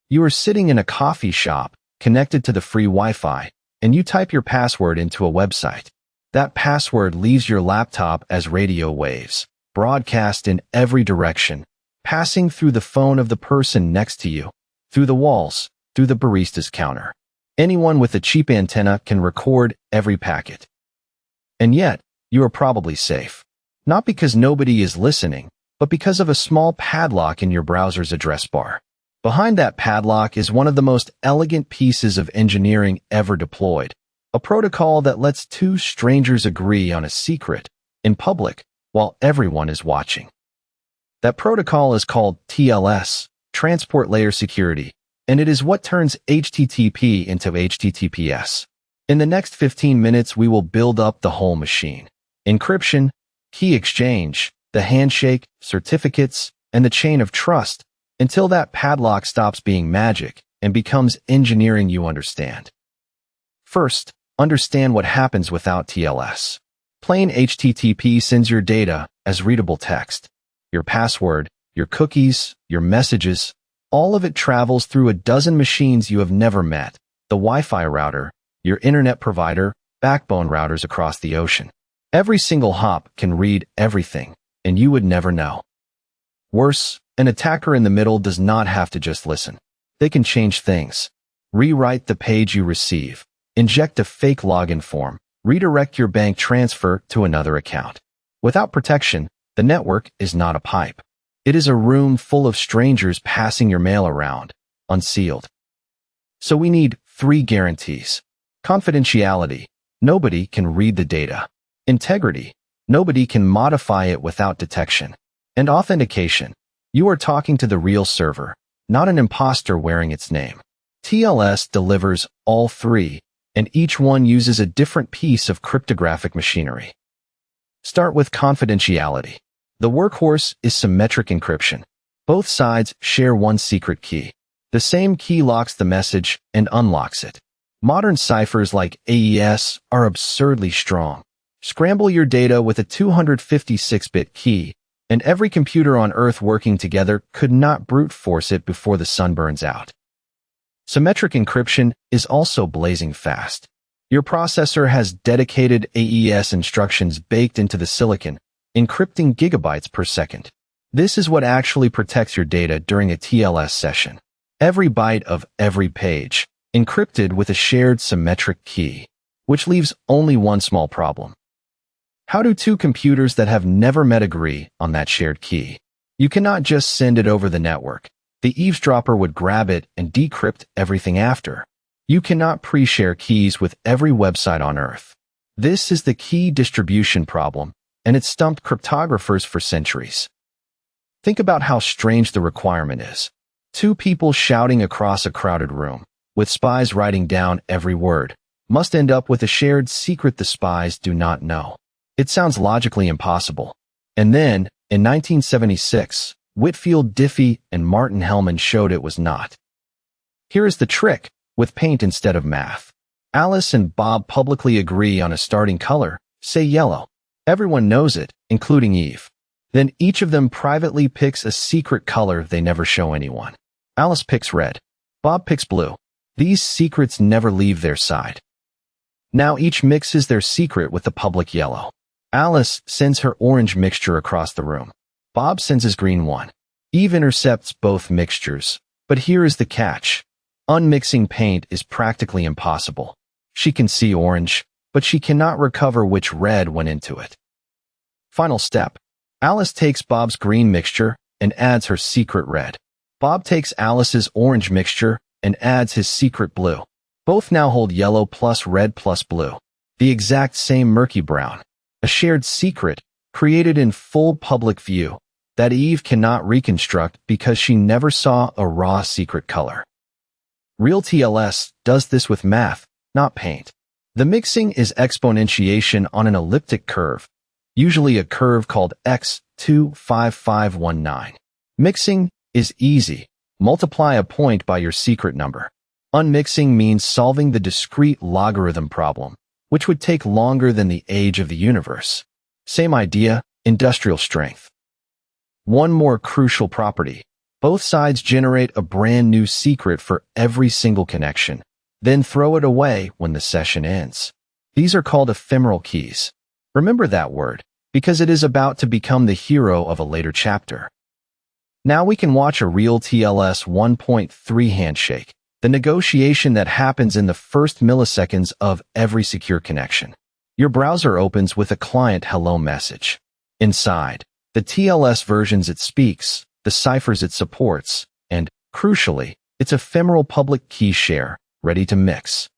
You are sitting in a coffee shop, connected to the free Wi-Fi, and you type your password into a website. That password leaves your laptop as radio waves, broadcast in every direction, passing through the phone of the person next to you, through the walls, through the barista's counter. Anyone with a cheap antenna can record every packet. And yet, you are probably safe. Not because nobody is listening, but because of a small padlock in your browser's address bar. Behind that padlock is one of the most elegant pieces of engineering ever deployed, a protocol that lets two strangers agree on a secret in public while everyone is watching. That protocol is called TLS, Transport Layer Security, and it is what turns HTTP into HTTPS. In the next 15 minutes, we will build up the whole machine. Encryption, key exchange, the handshake, certificates, and the chain of trust, until that padlock stops being magic and becomes engineering you understand. First, understand what happens without TLS. Plain HTTP sends your data as readable text. Your password, your cookies, your messages, all of it travels through a dozen machines you have never met, the Wi-Fi router, your internet provider, backbone routers across the ocean. Every single hop can read everything, and you would never know. Worse, an attacker in the middle does not have to just listen. They can change things. Rewrite the page you receive, inject a fake login form, redirect your bank transfer to another account. Without protection, the network is not a pipe. It is a room full of strangers passing your mail around, unsealed. So we need 3 guarantees. Confidentiality. Nobody can read the data. Integrity. Nobody can modify it without detection. And authentication. You are talking to the real server, not an imposter wearing its name. TLS delivers all 3, and each one uses a different piece of cryptographic machinery. Start with confidentiality. The workhorse is symmetric encryption. Both sides share one secret key. The same key locks the message and unlocks it. Modern ciphers like AES are absurdly strong. Scramble your data with a 256-bit key, and every computer on Earth working together could not brute force it before the sun burns out. Symmetric encryption is also blazing fast. Your processor has dedicated AES instructions baked into the silicon, encrypting gigabytes per second. This is what actually protects your data during a TLS session. Every byte of every page, encrypted with a shared symmetric key, which leaves only one small problem. How do 2 computers that have never met agree on that shared key? You cannot just send it over the network. The eavesdropper would grab it and decrypt everything after. You cannot pre-share keys with every website on Earth. This is the key distribution problem, and it stumped cryptographers for centuries. Think about how strange the requirement is. 2 people shouting across a crowded room, with spies writing down every word, must end up with a shared secret the spies do not know. It sounds logically impossible. And then, in 1976, Whitfield Diffie and Martin Hellman showed it was not. Here is the trick, with paint instead of math. Alice and Bob publicly agree on a starting color, say yellow. Everyone knows it, including Eve. Then each of them privately picks a secret color they never show anyone. Alice picks red. Bob picks blue. These secrets never leave their side. Now each mixes their secret with the public yellow. Alice sends her orange mixture across the room. Bob sends his green one. Eve intercepts both mixtures. But here is the catch. Unmixing paint is practically impossible. She can see orange, but she cannot recover which red went into it. Final step. Alice takes Bob's green mixture and adds her secret red. Bob takes Alice's orange mixture and adds his secret blue. Both now hold yellow plus red plus blue. The exact same murky brown. A shared secret, created in full public view, that Eve cannot reconstruct because she never saw a raw secret color. Real TLS does this with math, not paint. The mixing is exponentiation on an elliptic curve, usually a curve called x25519. Mixing is easy. Multiply a point by your secret number. Unmixing means solving the discrete logarithm problem, which would take longer than the age of the universe. Same idea, industrial strength. One more crucial property. Both sides generate a brand new secret for every single connection, then throw it away when the session ends. These are called ephemeral keys. Remember that word, because it is about to become the hero of a later chapter. Now we can watch a real TLS 1.3 handshake, the negotiation that happens in the first milliseconds of every secure connection. Your browser opens with a client hello message. Inside, the TLS versions it speaks, the ciphers it supports, and, crucially, its ephemeral public key share, ready to mix.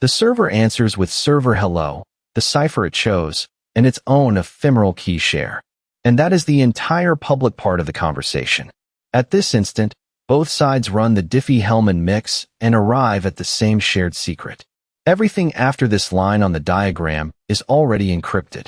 The server answers with server hello, the cipher it chose, and its own ephemeral key share. And that is the entire public part of the conversation. At this instant, both sides run the Diffie-Hellman mix and arrive at the same shared secret. Everything after this line on the diagram is already encrypted.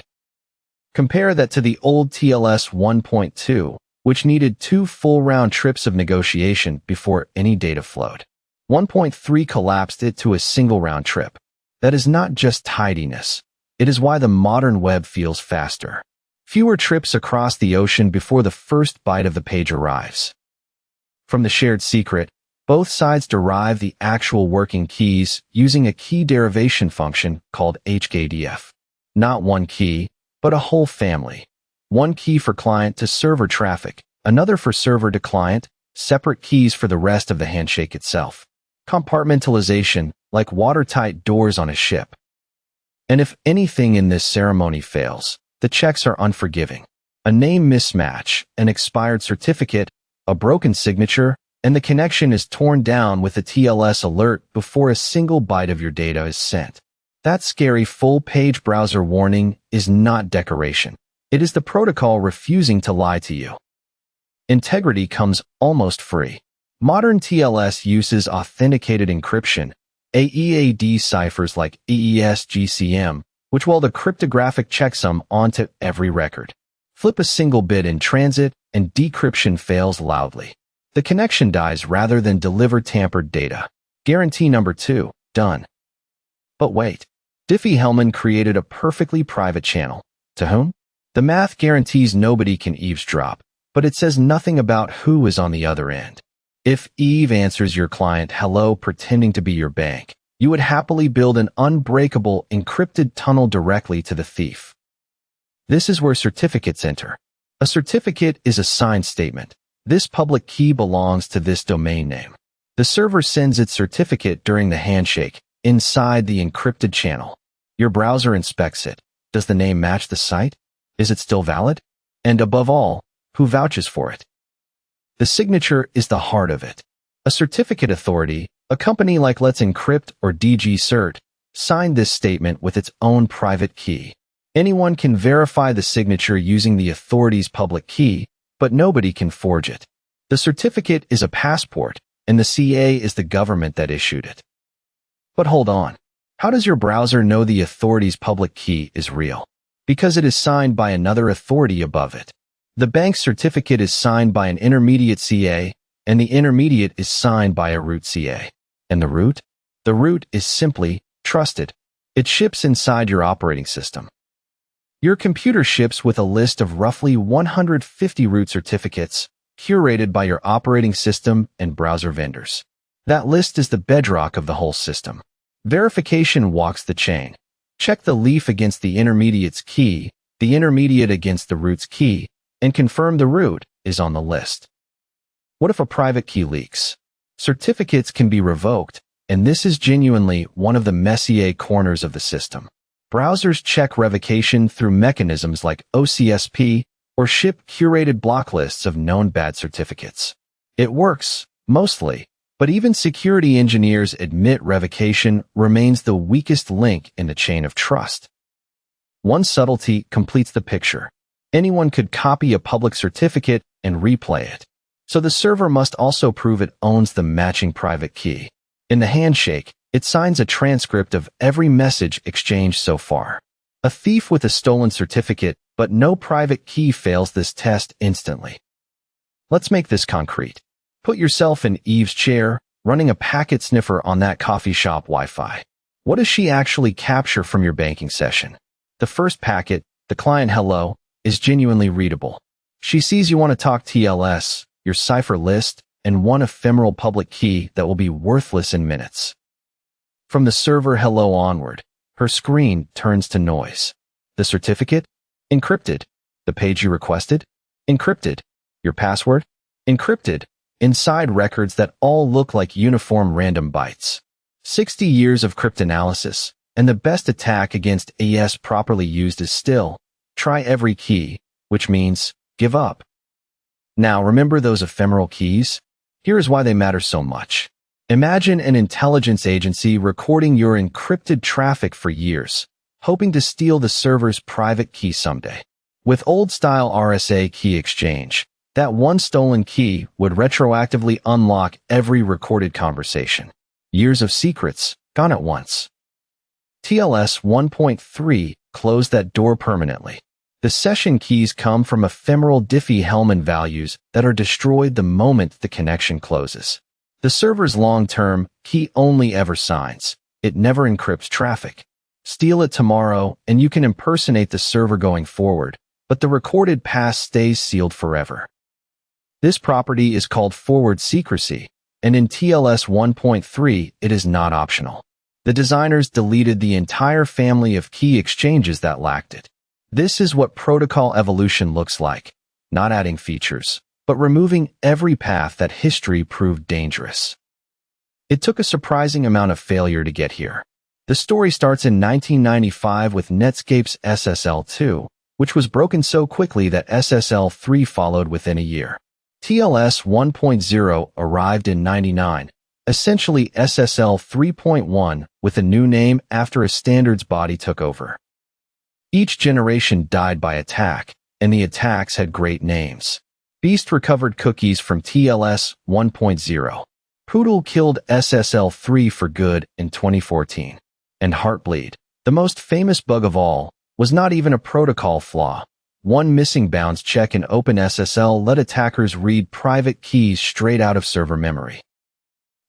Compare that to the old TLS 1.2, which needed 2 full round trips of negotiation before any data flowed. 1.3 collapsed it to a single round trip. That is not just tidiness. It is why the modern web feels faster. Fewer trips across the ocean before the first byte of the page arrives. From the shared secret, both sides derive the actual working keys using a key derivation function called HTTPS. Not one key, but a whole family. One key for client to server traffic, another for server to client, separate keys for the rest of the handshake itself. Compartmentalization, like watertight doors on a ship. And if anything in this ceremony fails, the checks are unforgiving. A name mismatch, an expired certificate, a broken signature, and the connection is torn down with a TLS alert before a single byte of your data is sent. That scary full-page browser warning is not decoration. It is the protocol refusing to lie to you. Integrity comes almost free. Modern TLS uses authenticated encryption, AEAD ciphers like EES-GCM, which will the cryptographic checksum onto every record. Flip a single bit in transit, and decryption fails loudly. The connection dies rather than deliver tampered data. Guarantee number 2, done. But wait. Diffie-Hellman created a perfectly private channel. To whom? The math guarantees nobody can eavesdrop, but it says nothing about who is on the other end. If Eve answers your client hello pretending to be your bank, you would happily build an unbreakable encrypted tunnel directly to the thief. This is where certificates enter. A certificate is a signed statement. This public key belongs to this domain name. The server sends its certificate during the handshake, inside the encrypted channel. Your browser inspects it. Does the name match the site? Is it still valid? And above all, who vouches for it? The signature is the heart of it. A certificate authority, a company like Let's Encrypt or DG Cert, signed this statement with its own private key. Anyone can verify the signature using the authority's public key, but nobody can forge it. The certificate is a passport, and the CA is the government that issued it. But hold on. How does your browser know the authority's public key is real? Because it is signed by another authority above it. The bank's certificate is signed by an intermediate CA, and the intermediate is signed by a root CA. And the root? The root is simply trusted. It ships inside your operating system. Your computer ships with a list of roughly 150 root certificates, curated by your operating system and browser vendors. That list is the bedrock of the whole system. Verification walks the chain. Check the leaf against the intermediate's key, the intermediate against the root's key, and confirm the root is on the list. What if a private key leaks? Certificates can be revoked, and this is genuinely one of the messier corners of the system. Browsers check revocation through mechanisms like OCSP or ship curated block lists of known bad certificates. It works, mostly, but even security engineers admit revocation remains the weakest link in the chain of trust. One subtlety completes the picture. Anyone could copy a public certificate and replay it. So the server must also prove it owns the matching private key. In the handshake, it signs a transcript of every message exchanged so far. A thief with a stolen certificate, but no private key fails this test instantly. Let's make this concrete. Put yourself in Eve's chair, running a packet sniffer on that coffee shop Wi-Fi. What does she actually capture from your banking session? The first packet, the client hello, is genuinely readable. She sees you want to talk TLS, your cipher list, and one ephemeral public key that will be worthless in minutes. From the server hello onward, her screen turns to noise. The certificate? Encrypted. The page you requested? Encrypted. Your password? Encrypted. Inside records that all look like uniform random bytes. 60 years of cryptanalysis, and the best attack against AES properly used is still, try every key, which means, give up. Now, remember those ephemeral keys? Here is why they matter so much. Imagine an intelligence agency recording your encrypted traffic for years, hoping to steal the server's private key someday. With old-style RSA key exchange, that one stolen key would retroactively unlock every recorded conversation. Years of secrets, gone at once. TLS 1.3 closed that door permanently. The session keys come from ephemeral Diffie-Hellman values that are destroyed the moment the connection closes. The server's long-term key only ever signs. It never encrypts traffic. Steal it tomorrow, and you can impersonate the server going forward, but the recorded pass stays sealed forever. This property is called forward secrecy, and in TLS 1.3, it is not optional. The designers deleted the entire family of key exchanges that lacked it. This is what protocol evolution looks like, not adding features, but removing every path that history proved dangerous. It took a surprising amount of failure to get here. The story starts in 1995 with Netscape's SSL2, which was broken so quickly that SSL3 followed within a year. TLS 1.0 arrived in 99, essentially SSL 3.1 with a new name after a standards body took over. Each generation died by attack, and the attacks had great names. Beast recovered cookies from TLS 1.0. Poodle killed SSL 3 for good in 2014. And Heartbleed, the most famous bug of all, was not even a protocol flaw. One missing bounds check in OpenSSL let attackers read private keys straight out of server memory.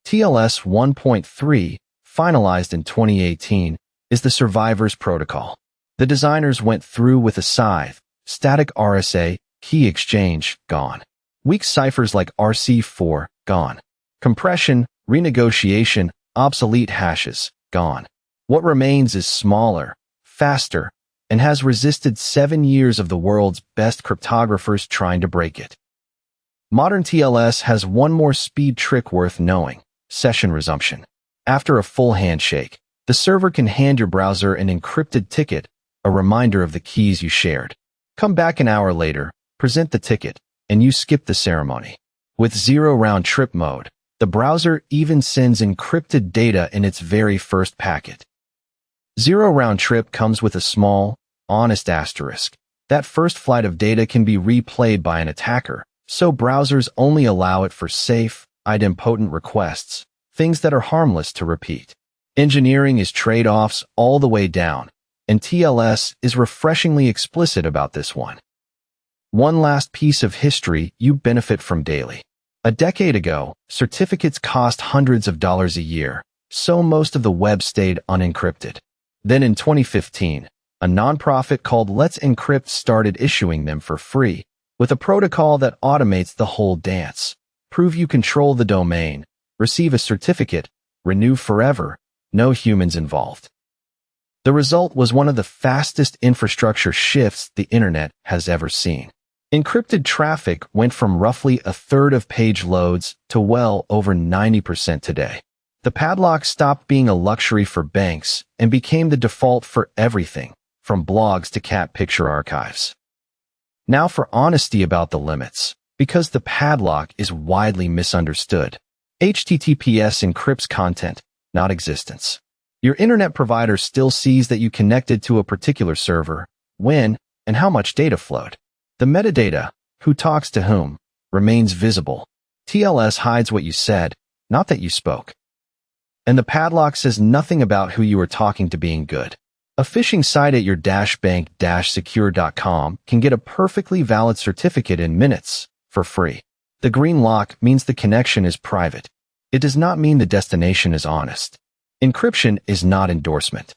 TLS 1.3, finalized in 2018, is the survivor's protocol. The designers went through with a scythe. Static RSA, key exchange, gone. Weak ciphers like RC4, gone. Compression, renegotiation, obsolete hashes, gone. What remains is smaller, faster, and has resisted 7 years of the world's best cryptographers trying to break it. Modern TLS has one more speed trick worth knowing: session resumption. After a full handshake, the server can hand your browser an encrypted ticket, a reminder of the keys you shared. Come back an hour later, present the ticket, and you skip the ceremony. With zero round-trip mode, the browser even sends encrypted data in its very first packet. Zero round-trip comes with a small, honest asterisk. That first flight of data can be replayed by an attacker, so browsers only allow it for safe, idempotent requests, things that are harmless to repeat. Engineering is trade-offs all the way down, and TLS is refreshingly explicit about this one. One last piece of history you benefit from daily. A decade ago, certificates cost hundreds of dollars a year, so most of the web stayed unencrypted. Then in 2015, a nonprofit called Let's Encrypt started issuing them for free, with a protocol that automates the whole dance. Prove you control the domain, receive a certificate, renew forever, no humans involved. The result was one of the fastest infrastructure shifts the internet has ever seen. Encrypted traffic went from roughly a third of page loads to well over 90% today. The padlock stopped being a luxury for banks and became the default for everything, from blogs to cat picture archives. Now for honesty about the limits, because the padlock is widely misunderstood. HTTPS encrypts content, not existence. Your internet provider still sees that you connected to a particular server, when, and how much data flowed. The metadata, who talks to whom, remains visible. TLS hides what you said, not that you spoke. And the padlock says nothing about who you were talking to being good. A phishing site at your -bank-secure.com can get a perfectly valid certificate in minutes, for free. The green lock means the connection is private. It does not mean the destination is honest. Encryption is not endorsement.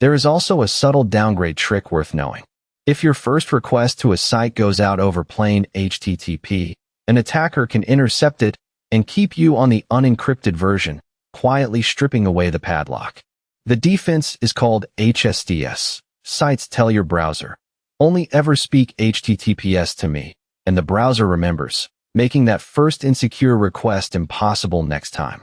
There is also a subtle downgrade trick worth knowing. If your first request to a site goes out over plain HTTP, An attacker can intercept it and keep you on the unencrypted version, quietly stripping away the padlock. The defense is called HTTPS. Sites tell your browser, "Only ever speak HTTPS to me," and the browser remembers, making that first insecure request impossible next time.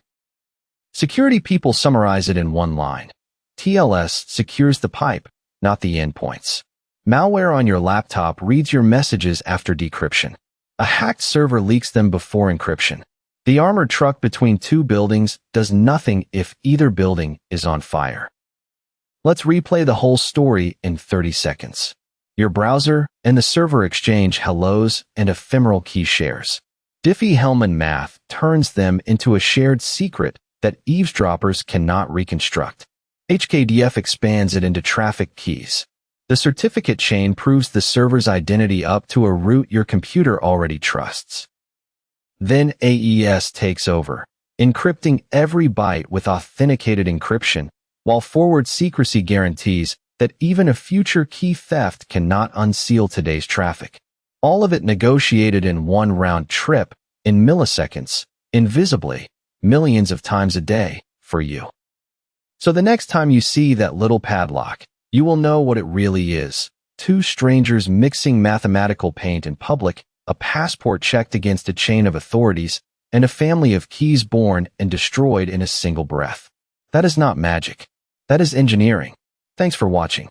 Security people summarize it in one line. TLS secures the pipe, not the endpoints. Malware on your laptop reads your messages after decryption. A hacked server leaks them before encryption. The armored truck between two buildings does nothing if either building is on fire. Let's replay the whole story in 30 seconds. Your browser and the server exchange hellos and ephemeral key shares. Diffie-Hellman math turns them into a shared secret that eavesdroppers cannot reconstruct. HKDF expands it into traffic keys. The certificate chain proves the server's identity up to a root your computer already trusts. Then AES takes over, encrypting every byte with authenticated encryption, while forward secrecy guarantees that even a future key theft cannot unseal today's traffic. All of it negotiated in one round trip, in milliseconds, invisibly, millions of times a day, for you. So the next time you see that little padlock, you will know what it really is. Two strangers mixing mathematical paint in public, a passport checked against a chain of authorities, and a family of keys born and destroyed in a single breath. That is not magic. That is engineering. Thanks for watching.